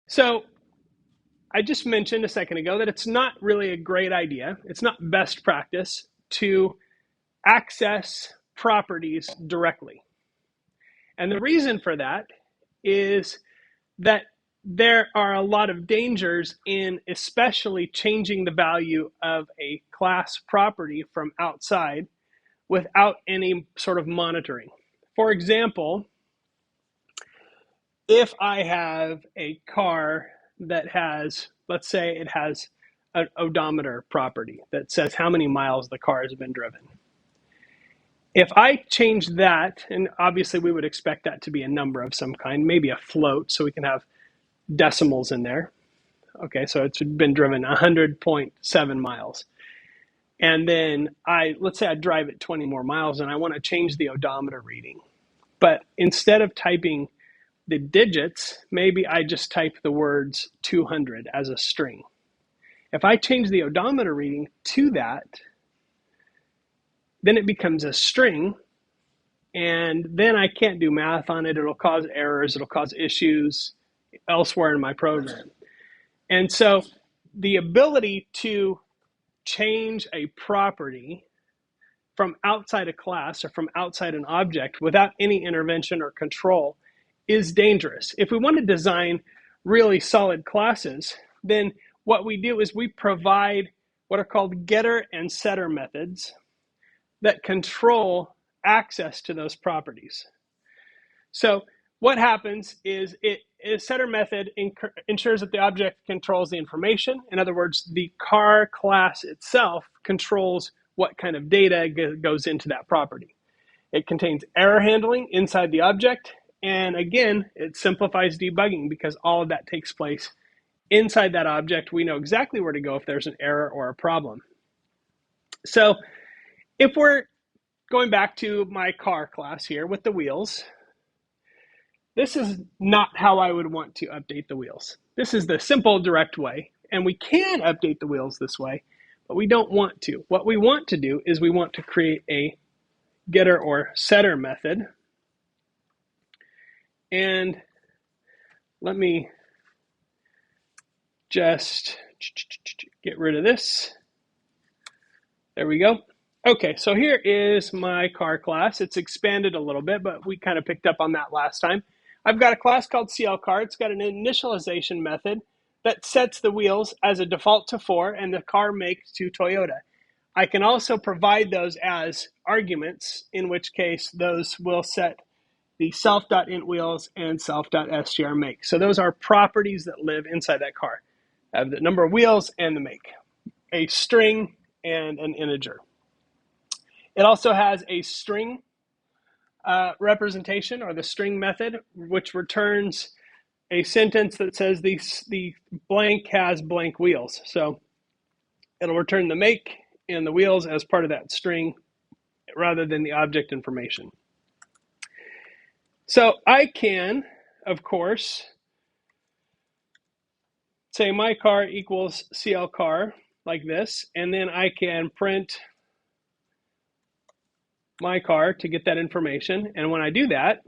So I just mentioned a second ago that it's not really a great idea. It's not best practice to access properties directly. And the reason for that is that there are a lot of dangers in especially changing the value of a class property from outside without any sort of monitoring. For example, if I have a car that has, let's say it has an odometer property that says how many miles the car has been driven. If I change that, and obviously we would expect that to be a number of some kind, maybe a float, so we can have decimals in there. Okay, so it's been driven 100.7 miles. And then let's say I drive it 20 more miles and I want to change the odometer reading. But instead of typing the digits, maybe I just type the words 200 as a string. If I change the odometer reading to that, then it becomes a string, and then I can't do math on it. It'll cause errors, it'll cause issues elsewhere in my program. And so the ability to change a property from outside a class or from outside an object without any intervention or control is dangerous. If we want to design really solid classes, then what we do is we provide what are called getter and setter methods that control access to those properties. So what happens is a setter method ensures that the object controls the information. In other words, the car class itself controls what kind of data goes into that property. It contains error handling inside the object. And again, it simplifies debugging because all of that takes place inside that object. We know exactly where to go if there's an error or a problem. So if we're going back to my car class here with the wheels, this is not how I would want to update the wheels. This is the simple, direct way. And we can update the wheels this way, but we don't want to. What we want to do is we want to create a getter or setter method. And let me just get rid of this. There we go. Okay, so here is my car class. It's expanded a little bit, but we kind of picked up on that last time. I've got a class called CLCar. It's got an initialization method that sets the wheels as a default to 4 and the car make to Toyota. I can also provide those as arguments, in which case those will set the self.int wheels and self.str make. So those are properties that live inside that car. I have the number of wheels and the make, a string and an integer. It also has a string representation, or the string method, which returns a sentence that says the blank has blank wheels. So it'll return the make and the wheels as part of that string rather than the object information. So I can, of course, say my car equals CL car like this, and then I can print my car to get that information. And when I do that,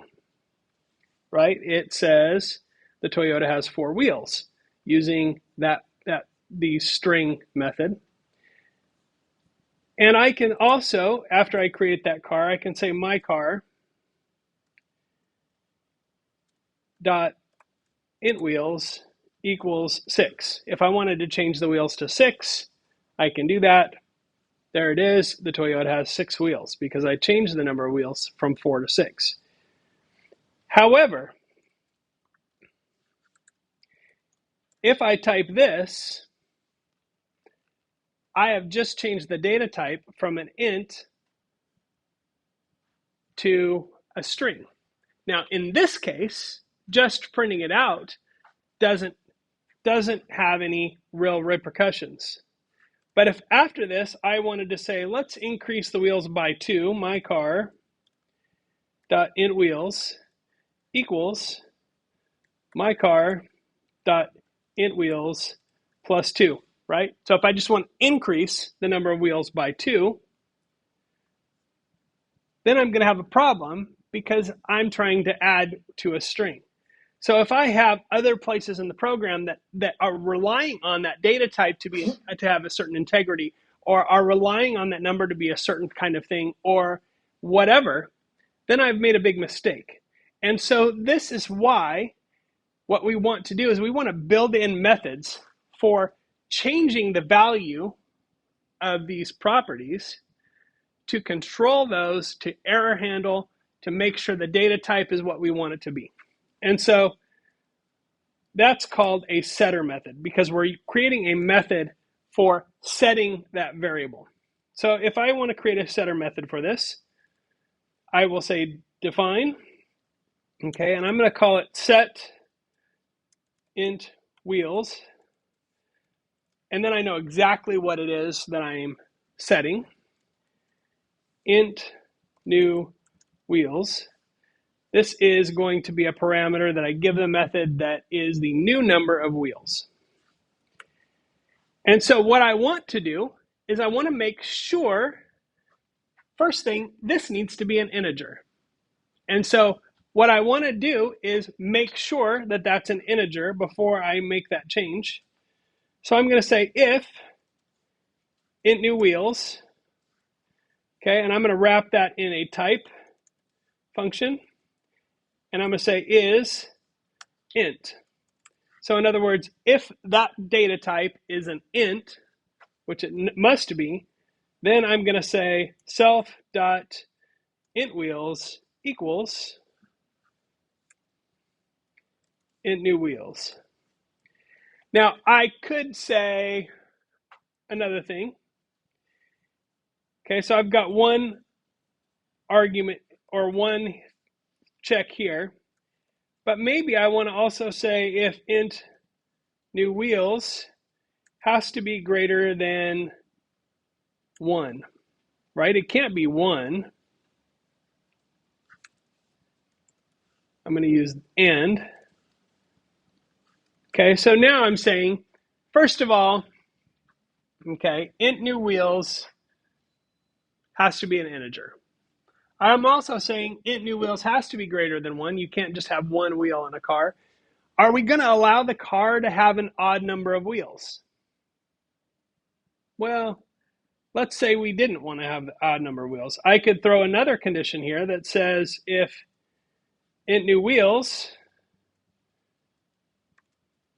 right, it says the Toyota has 4 wheels using the string method. And I can also, after I create that car, I can say my car dot int wheels equals 6. If I wanted to change the wheels to 6, I can do that. There it is. The Toyota has 6 wheels because I changed the number of wheels from 4 to 6. However, if I type this, I have just changed the data type from an int to a string. Now, in this case, just printing it out doesn't have any real repercussions. But if after this I wanted to say, let's increase the wheels by 2, my car dot int wheels equals my car dot int wheels plus 2, right? So if I just want to increase the number of wheels by 2, then I'm going to have a problem because I'm trying to add to a string. So if I have other places in the program that are relying on that data type to have a certain integrity, or are relying on that number to be a certain kind of thing, or whatever, then I've made a big mistake. And so this is why what we want to do is we want to build in methods for changing the value of these properties to control those, to error handle, to make sure the data type is what we want it to be. And so that's called a setter method, because we're creating a method for setting that variable. So if I want to create a setter method for this, I will say define, okay, and I'm going to call it set int wheels, and then I know exactly what it is that I'm setting. Int new wheels. This is going to be a parameter that I give the method that is the new number of wheels. And so what I want to do is I want to make sure, first thing, this needs to be an integer. And so what I want to do is make sure that that's an integer before I make that change. So I'm going to say if int new wheels, okay, and I'm going to wrap that in a type function, and I'm going to say is int. So in other words, if that data type is an int, which it must be, then I'm going to say self.intWheels equals int new wheels. Now I could say another thing. Okay, so I've got one argument or one check here, but maybe I want to also say if int new wheels has to be greater than 1, right? It can't be 1. I'm going to use and. Okay, so now I'm saying, first of all, okay, int new wheels has to be an integer. I'm also saying int new wheels has to be greater than 1. You can't just have one wheel in a car. Are we going to allow the car to have an odd number of wheels? Well, let's say we didn't want to have the odd number of wheels. I could throw another condition here that says if int new wheels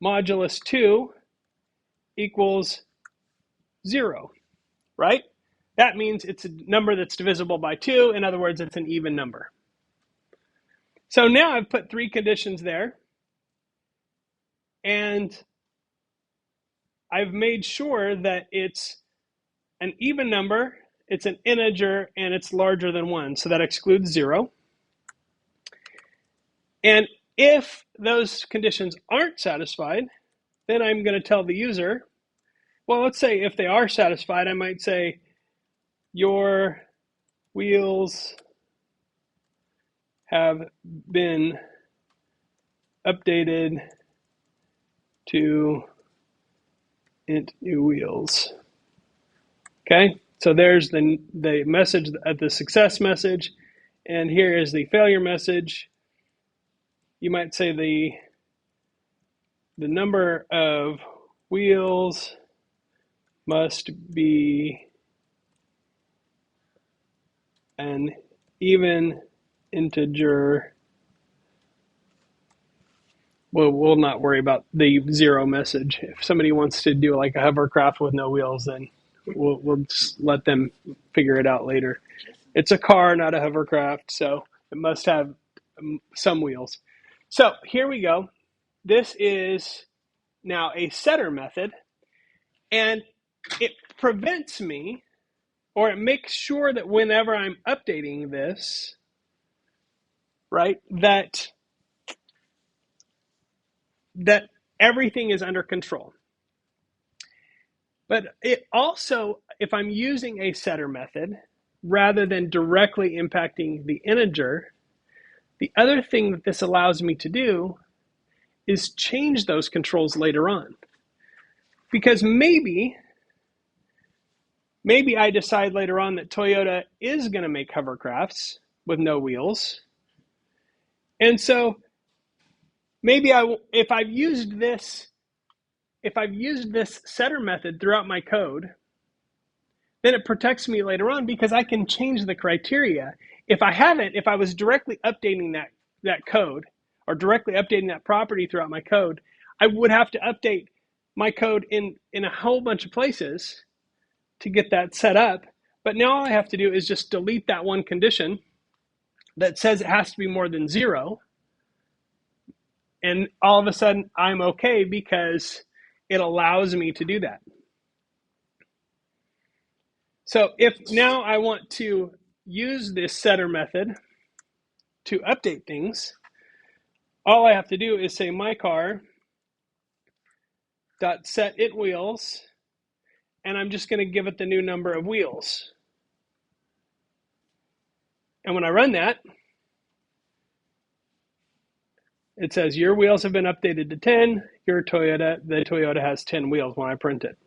modulus 2 equals 0, right? That means it's a number that's divisible by 2. In other words, it's an even number. So now I've put 3 conditions there, and I've made sure that it's an even number, it's an integer, and it's larger than 1. So that excludes 0. And if those conditions aren't satisfied, then I'm going to tell the user, well, let's say if they are satisfied, I might say your wheels have been updated to int new wheels. Okay, so there's the message, the success message, and here is the failure message. You might say the number of wheels must be an even integer. Well, we'll not worry about the 0 message. If somebody wants to do like a hovercraft with no wheels, then we'll just let them figure it out later. It's a car, not a hovercraft, so it must have some wheels. So here we go. This is now a setter method, and it prevents me, or it makes sure that whenever I'm updating this, right, that everything is under control. But it also, if I'm using a setter method, rather than directly impacting the integer, the other thing that this allows me to do is change those controls later on. Because maybe I decide later on that Toyota is going to make hovercrafts with no wheels. And so maybe if I've used this setter method throughout my code, then it protects me later on because I can change the criteria. If I was directly updating that code or directly updating that property throughout my code, I would have to update my code in a whole bunch of places to get that set up. But now all I have to do is just delete that one condition that says it has to be more than 0. And all of a sudden I'm okay because it allows me to do that. So if now I want to use this setter method to update things, all I have to do is say my car dot set it wheels, and I'm just going to give it the new number of wheels. And when I run that, it says your wheels have been updated to 10. The Toyota has 10 wheels when I print it.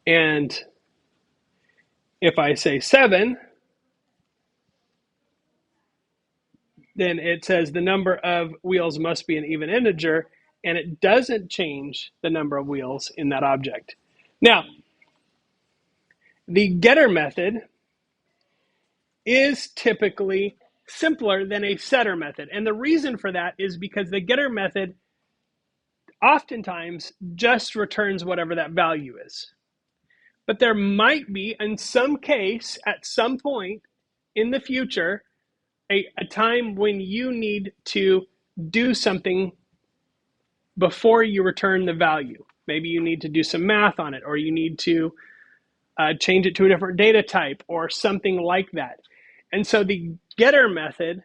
And if I say 7, then it says the number of wheels must be an even integer, and it doesn't change the number of wheels in that object. Now, the getter method is typically simpler than a setter method. And the reason for that is because the getter method oftentimes just returns whatever that value is. But there might be, in some case, at some point in the future, a time when you need to do something before you return the value. Maybe you need to do some math on it, or you need to change it to a different data type or something like that. And so the getter method,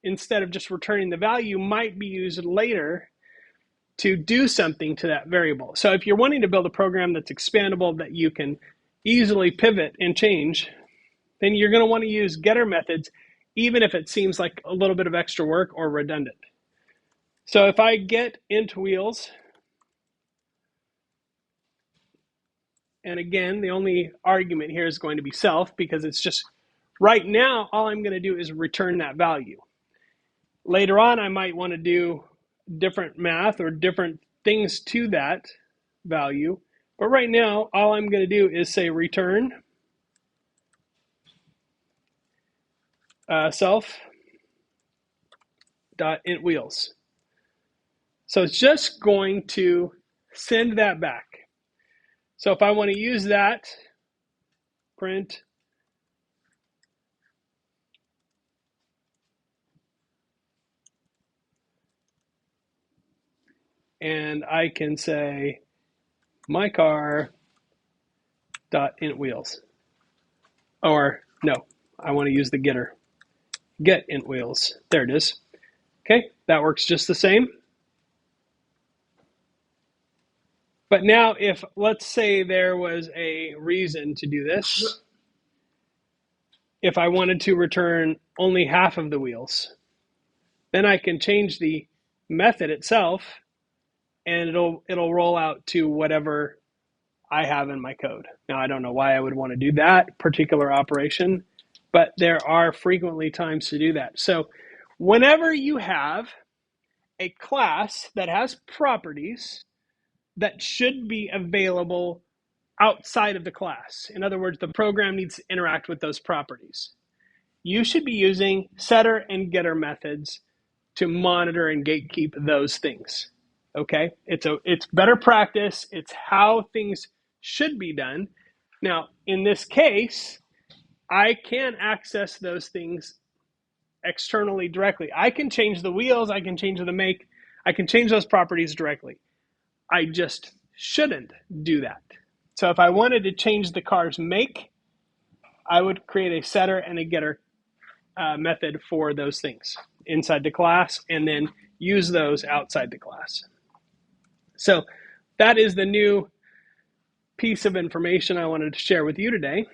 instead of just returning the value, might be used later to do something to that variable. So if you're wanting to build a program that's expandable, that you can easily pivot and change, then you're going to want to use getter methods, even if it seems like a little bit of extra work or redundant. So if I get int wheels, and again, the only argument here is going to be self, because it's just right now, all I'm going to do is return that value. Later on, I might want to do different math or different things to that value. But right now, all I'm going to do is say return self.int wheels. So it's just going to send that back. So if I want to use that, print and I can say my car dot int wheels. Or no, I want to use the getter. Get int wheels. There it is. Okay, that works just the same. But now if, let's say there was a reason to do this. If I wanted to return only half of the wheels, then I can change the method itself and it'll roll out to whatever I have in my code. Now, I don't know why I would want to do that particular operation, but there are frequently times to do that. So whenever you have a class that has properties that should be available outside of the class, in other words, the program needs to interact with those properties, you should be using setter and getter methods to monitor and gatekeep those things. Okay, it's better practice. It's how things should be done. Now, in this case, I can access those things externally directly. I can change the wheels. I can change the make. I can change those properties directly. I just shouldn't do that. So if I wanted to change the car's make, I would create a setter and a getter method for those things inside the class and then use those outside the class. So that is the new piece of information I wanted to share with you today.